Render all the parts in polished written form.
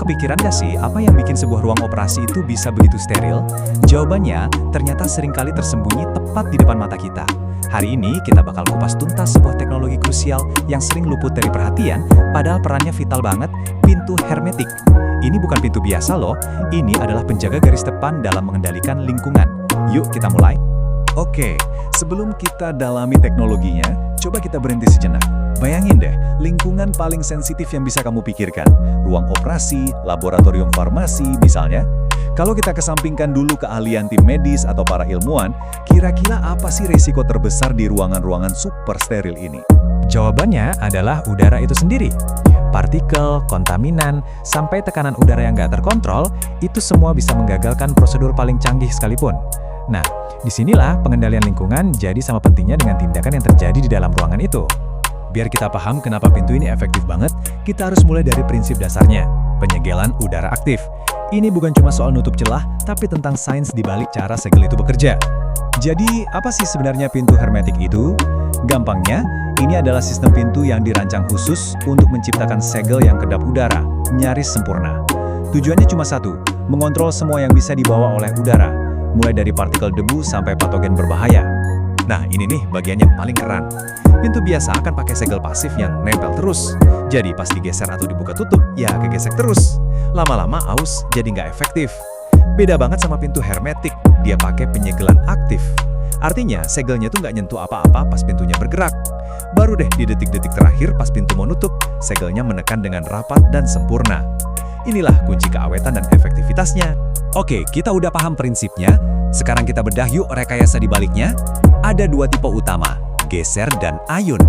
kepikiran gak sih apa yang bikin sebuah ruang operasi itu bisa begitu steril? Jawabannya ternyata seringkali tersembunyi tepat di depan mata kita. Hari ini kita bakal kupas tuntas sebuah teknologi krusial yang sering luput dari perhatian, padahal perannya vital banget, pintu hermetik. Ini bukan pintu biasa loh, ini adalah penjaga garis depan dalam mengendalikan lingkungan. Yuk kita mulai. Oke, sebelum kita dalami teknologinya, coba kita berhenti sejenak. Bayangin deh, lingkungan paling sensitif yang bisa kamu pikirkan. Ruang operasi, laboratorium farmasi misalnya. Kalau kita kesampingkan dulu keahlian tim medis atau para ilmuwan, kira-kira apa sih resiko terbesar di ruangan-ruangan super steril ini? Jawabannya adalah udara itu sendiri. Partikel, kontaminan, sampai tekanan udara yang nggak terkontrol, itu semua bisa menggagalkan prosedur paling canggih sekalipun. Nah, disinilah pengendalian lingkungan jadi sama pentingnya dengan tindakan yang terjadi di dalam ruangan itu. Biar kita paham kenapa pintu ini efektif banget, kita harus mulai dari prinsip dasarnya, penyegelan udara aktif. Ini bukan cuma soal nutup celah, tapi tentang sains di balik cara segel itu bekerja. Jadi, apa sih sebenarnya pintu hermetik itu? Gampangnya, ini adalah sistem pintu yang dirancang khusus untuk menciptakan segel yang kedap udara, nyaris sempurna. Tujuannya cuma satu, mengontrol semua yang bisa dibawa oleh udara, mulai dari partikel debu sampai patogen berbahaya. Nah, ini nih bagian yang paling keren. Pintu biasa akan pakai segel pasif yang nempel terus. Jadi pas digeser atau dibuka tutup, ya kegesek terus. Lama-lama aus jadi nggak efektif. Beda banget sama pintu hermetik, dia pakai penyegelan aktif. Artinya, segelnya tuh nggak nyentuh apa-apa pas pintunya bergerak. Baru deh di detik-detik terakhir pas pintu mau nutup, segelnya menekan dengan rapat dan sempurna. Inilah kunci keawetan dan efektivitasnya. Oke, kita udah paham prinsipnya. Sekarang kita bedah yuk rekayasa di baliknya. Ada dua tipe utama, geser dan ayun.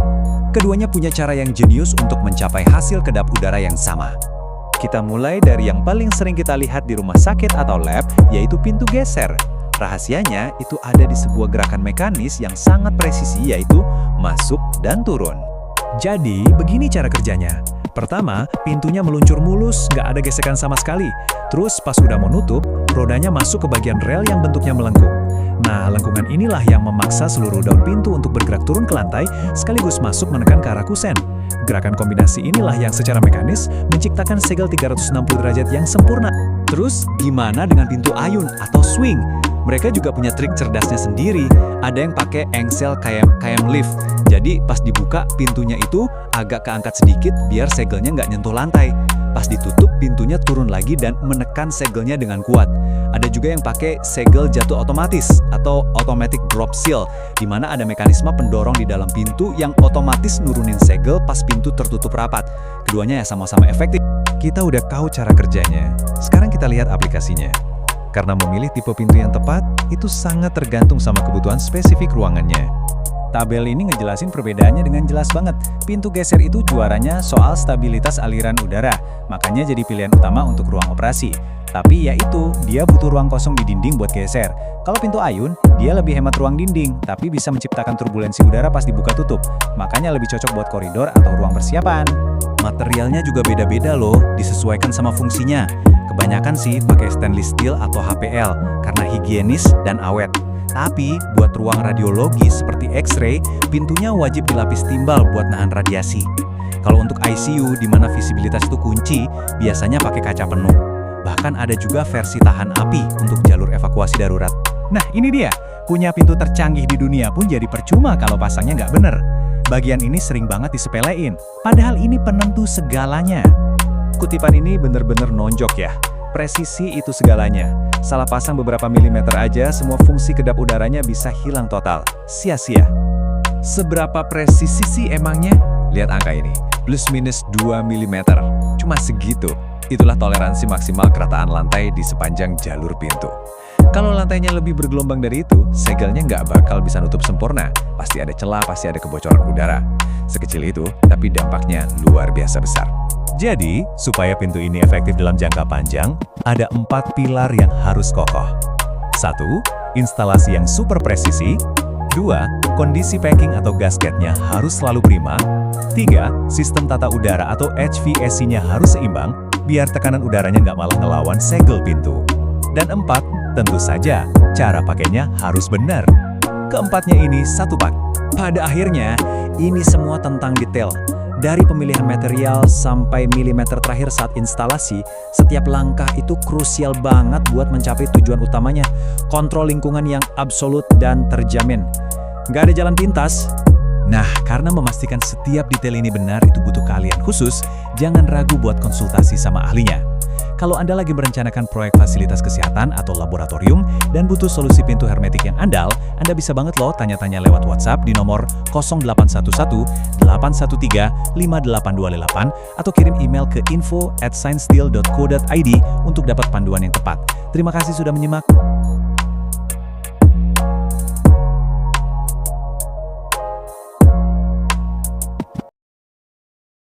Keduanya punya cara yang jenius untuk mencapai hasil kedap udara yang sama. Kita mulai dari yang paling sering kita lihat di rumah sakit atau lab, yaitu pintu geser. Rahasianya itu ada di sebuah gerakan mekanis yang sangat presisi, yaitu masuk dan turun. Jadi, begini cara kerjanya. Pertama, pintunya meluncur mulus, nggak ada gesekan sama sekali. Terus pas udah mau nutup, rodanya masuk ke bagian rel yang bentuknya melengkung. Nah, lengkungan inilah yang memaksa seluruh daun pintu untuk bergerak turun ke lantai, sekaligus masuk menekan ke arah kusen. Gerakan kombinasi inilah yang secara mekanis menciptakan segel 360 derajat yang sempurna. Terus, gimana dengan pintu ayun atau swing? Mereka juga punya trik cerdasnya sendiri. Ada yang pakai engsel kayak lift. Jadi pas dibuka pintunya itu agak keangkat sedikit biar segelnya nggak nyentuh lantai. Pas ditutup pintunya turun lagi dan menekan segelnya dengan kuat. Ada juga yang pakai segel jatuh otomatis atau automatic drop seal, di mana ada mekanisme pendorong di dalam pintu yang otomatis nurunin segel pas pintu tertutup rapat. Keduanya ya sama-sama efektif. Kita udah tahu cara kerjanya. Sekarang kita lihat aplikasinya. Karena memilih tipe pintu yang tepat, itu sangat tergantung sama kebutuhan spesifik ruangannya. Tabel ini ngejelasin perbedaannya dengan jelas banget. Pintu geser itu juaranya soal stabilitas aliran udara, makanya jadi pilihan utama untuk ruang operasi. Tapi ya itu, dia butuh ruang kosong di dinding buat geser. Kalau pintu ayun, dia lebih hemat ruang dinding, tapi bisa menciptakan turbulensi udara pas dibuka tutup. Makanya lebih cocok buat koridor atau ruang persiapan. Materialnya juga beda-beda loh, disesuaikan sama fungsinya. Kebanyakan sih pakai stainless steel atau HPL, karena higienis dan awet. Tapi, buat ruang radiologi seperti X-ray, pintunya wajib dilapis timbal buat nahan radiasi. Kalau untuk ICU, di mana visibilitas itu kunci, biasanya pakai kaca penuh. Bahkan ada juga versi tahan api untuk jalur evakuasi darurat. Nah, ini dia. Punya pintu tercanggih di dunia pun jadi percuma kalau pasangnya nggak bener. Bagian ini sering banget disepelein, padahal ini penentu segalanya. Kutipan ini bener-bener nonjok ya. Presisi itu segalanya. Salah pasang beberapa milimeter aja, semua fungsi kedap udaranya bisa hilang total. Sia-sia. Seberapa presisi sih emangnya? Lihat angka ini, plus minus 2 mm. Cuma segitu. Itulah toleransi maksimal kerataan lantai di sepanjang jalur pintu. Kalau lantainya lebih bergelombang dari itu, segelnya nggak bakal bisa nutup sempurna. Pasti ada celah, pasti ada kebocoran udara. Sekecil itu, tapi dampaknya luar biasa besar. Jadi, supaya pintu ini efektif dalam jangka panjang, ada 4 pilar yang harus kokoh. 1. Instalasi yang super presisi. 2. Kondisi packing atau gasketnya harus selalu prima. 3. Sistem tata udara atau HVAC-nya harus seimbang, biar tekanan udaranya nggak malah ngelawan segel pintu. Dan 4. Tentu saja, cara pakainya harus benar. Keempatnya ini satu pak. Pada akhirnya, ini semua tentang detail. Dari pemilihan material sampai milimeter terakhir saat instalasi, setiap langkah itu krusial banget buat mencapai tujuan utamanya, kontrol lingkungan yang absolut dan terjamin. Nggak ada jalan pintas. Nah, karena memastikan setiap detail ini benar itu butuh keahlian khusus, jangan ragu buat konsultasi sama ahlinya. Kalau Anda lagi merencanakan proyek fasilitas kesehatan atau laboratorium dan butuh solusi pintu hermetik yang andal, Anda bisa banget loh tanya-tanya lewat WhatsApp di nomor 0811-813-5828 atau kirim email ke info@sciencedeal.co.id untuk dapat panduan yang tepat. Terima kasih sudah menyimak.